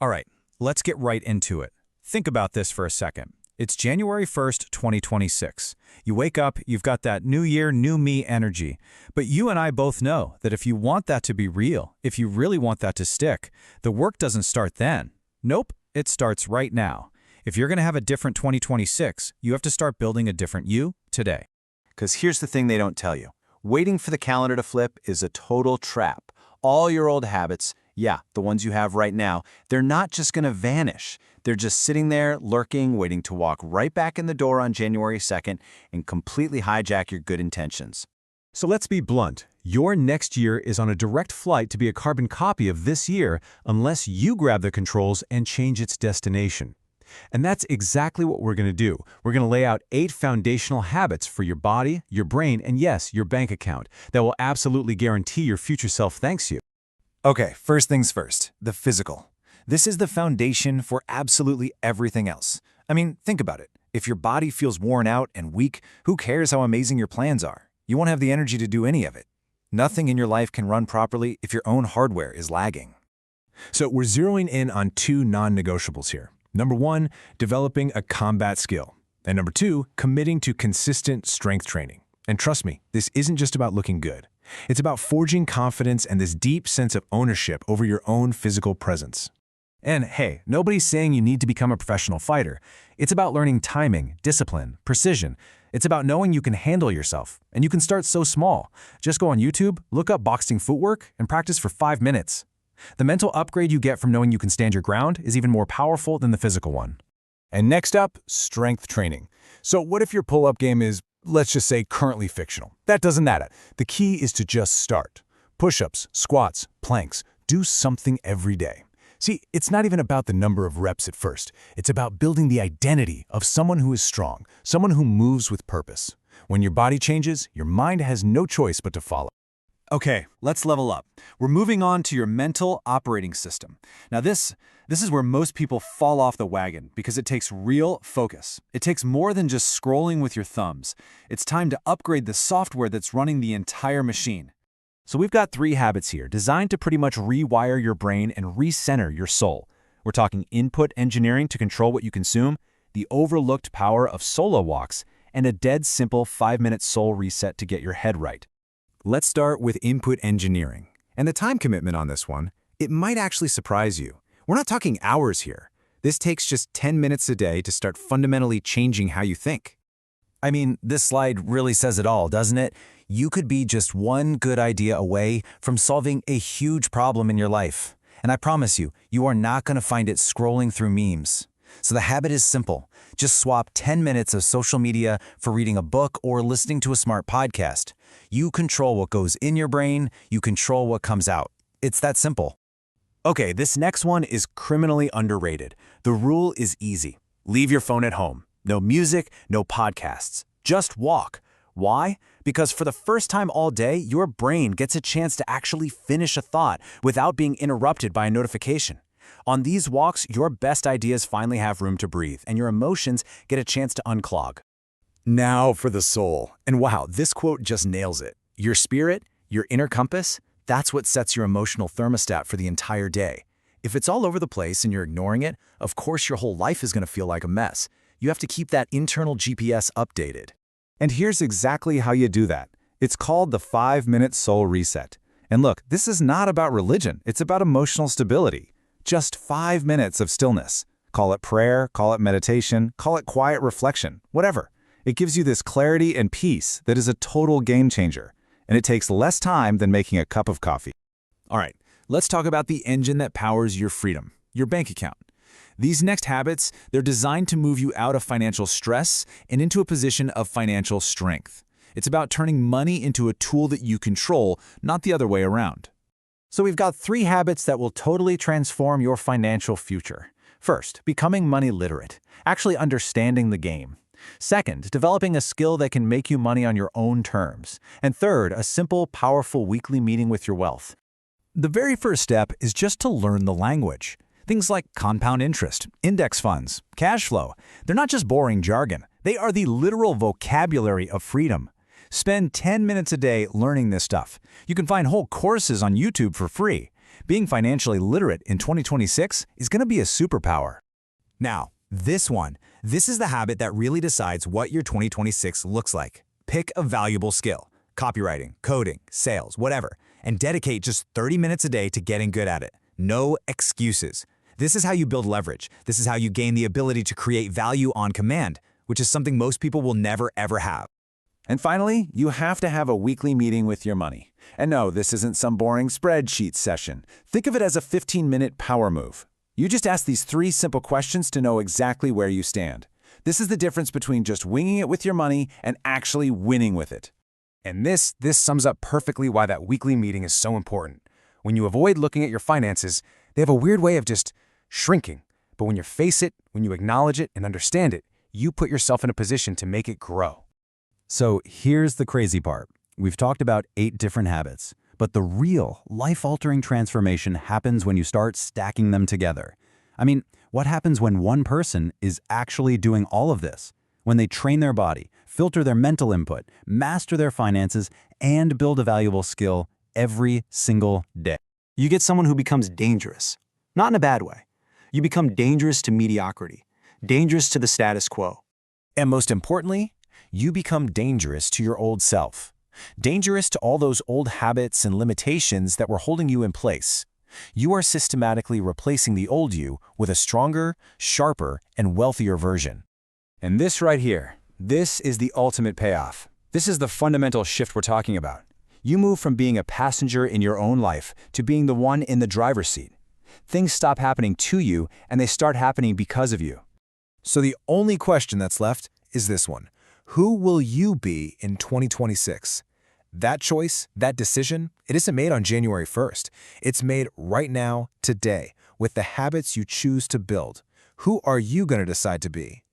All right, let's get right into it. Think about this for a second. It's January 1st, 2026. You wake up, you've got that new year, new me energy. But you and I both know that if you want that to be real, if you really want that to stick, the work doesn't start then. Nope, it starts right now. If you're going to have a different 2026, you have to start building a different you today. Because here's the thing they don't tell you. Waiting for the calendar to flip is a total trap. All your old habits, yeah, the ones you have right now, they're not just going to vanish. They're just sitting there, lurking, waiting to walk right back in the door on January 2nd and completely hijack your good intentions. So let's be blunt. Your next year is on a direct flight to be a carbon copy of this year unless you grab the controls and change its destination. And that's exactly what we're going to do. We're going to lay out 8 foundational habits for your body, your brain, and yes, your bank account that will absolutely guarantee your future self thanks you. Okay, first things first, the physical. This is the foundation for absolutely everything else. I mean, think about it. If your body feels worn out and weak, who cares how amazing your plans are? You won't have the energy to do any of it. Nothing in your life can run properly if your own hardware is lagging. So we're zeroing in on 2 non-negotiables here. Number 1, developing a combat skill. And number 2, committing to consistent strength training. And trust me, this isn't just about looking good. It's about forging confidence and this deep sense of ownership over your own physical presence. And hey, nobody's saying you need to become a professional fighter. It's about learning timing, discipline, precision. It's about knowing you can handle yourself. And you can start so small. Just go on YouTube, look up boxing footwork, and practice for 5 minutes. The mental upgrade you get from knowing you can stand your ground is even more powerful than the physical one. And next up, strength training. So what if your pull-up game is, let's just say, currently fictional? That doesn't matter. The key is to just start. Push-ups, squats, planks, do something every day. See, it's not even about the number of reps at first. It's about building the identity of someone who is strong, someone who moves with purpose. When your body changes, your mind has no choice but to follow. Okay, let's level up. We're moving on to your mental operating system. Now this is where most people fall off the wagon because it takes real focus. It takes more than just scrolling with your thumbs. It's time to upgrade the software that's running the entire machine. So we've got 3 habits here designed to pretty much rewire your brain and recenter your soul. We're talking input engineering to control what you consume, the overlooked power of solo walks, and a dead simple 5-minute soul reset to get your head right. Let's start with input engineering. And the time commitment on this one, it might actually surprise you. We're not talking hours here. This takes just 10 minutes a day to start fundamentally changing how you think. I mean, this slide really says it all, doesn't it? You could be just one good idea away from solving a huge problem in your life. And I promise you, you are not going to find it scrolling through memes. So the habit is simple. Just swap 10 minutes of social media for reading a book or listening to a smart podcast. You control what goes in your brain, you control what comes out. It's that simple. Okay, this next one is criminally underrated. The rule is easy. Leave your phone at home. No music, no podcasts. Just walk. Why? Because for the first time all day, your brain gets a chance to actually finish a thought without being interrupted by a notification. On these walks, your best ideas finally have room to breathe, and your emotions get a chance to unclog. Now for the soul. And wow, this quote just nails it. Your spirit, your inner compass, that's what sets your emotional thermostat for the entire day. If it's all over the place and you're ignoring it, of course your whole life is going to feel like a mess. You have to keep that internal GPS updated. And here's exactly how you do that. It's called the 5-minute soul reset. And look, this is not about religion. It's about emotional stability. Just 5 minutes of stillness. Call it prayer, call it meditation, call it quiet reflection, whatever. It gives you this clarity and peace that is a total game changer. And it takes less time than making a cup of coffee. All right, let's talk about the engine that powers your freedom, your bank account. These next habits, they're designed to move you out of financial stress and into a position of financial strength. It's about turning money into a tool that you control, not the other way around. So we've got 3 habits that will totally transform your financial future. First, becoming money literate, actually understanding the game. Second, developing a skill that can make you money on your own terms. And third, a simple, powerful weekly meeting with your wealth. The very first step is just to learn the language. Things like compound interest, index funds, cash flow. They're not just boring jargon. They are the literal vocabulary of freedom. Spend 10 minutes a day learning this stuff. You can find whole courses on YouTube for free. Being financially literate in 2026 is going to be a superpower. Now, this is the habit that really decides what your 2026 looks like. Pick a valuable skill, copywriting, coding, sales, whatever, and dedicate just 30 minutes a day to getting good at it. No excuses. This is how you build leverage. This is how you gain the ability to create value on command, which is something most people will never ever have. And finally, you have to have a weekly meeting with your money. And no, this isn't some boring spreadsheet session. Think of it as a 15-minute power move. You just ask these 3 simple questions to know exactly where you stand. This is the difference between just winging it with your money and actually winning with it. And this sums up perfectly why that weekly meeting is so important. When you avoid looking at your finances, they have a weird way of just shrinking. But when you face it, when you acknowledge it and understand it, you put yourself in a position to make it grow. So here's the crazy part. We've talked about 8 different habits, but the real life-altering transformation happens when you start stacking them together. I mean, what happens when one person is actually doing all of this? When they train their body, filter their mental input, master their finances, and build a valuable skill every single day. You get someone who becomes dangerous, not in a bad way. You become dangerous to mediocrity, dangerous to the status quo. And most importantly, you become dangerous to your old self. Dangerous to all those old habits and limitations that were holding you in place. You are systematically replacing the old you with a stronger, sharper, and wealthier version. And this right here, this is the ultimate payoff. This is the fundamental shift we're talking about. You move from being a passenger in your own life to being the one in the driver's seat. Things stop happening to you, and they start happening because of you. So the only question that's left is this one. Who will you be in 2026? That choice, that decision, it isn't made on January 1st. It's made right now, today, with the habits you choose to build. Who are you going to decide to be?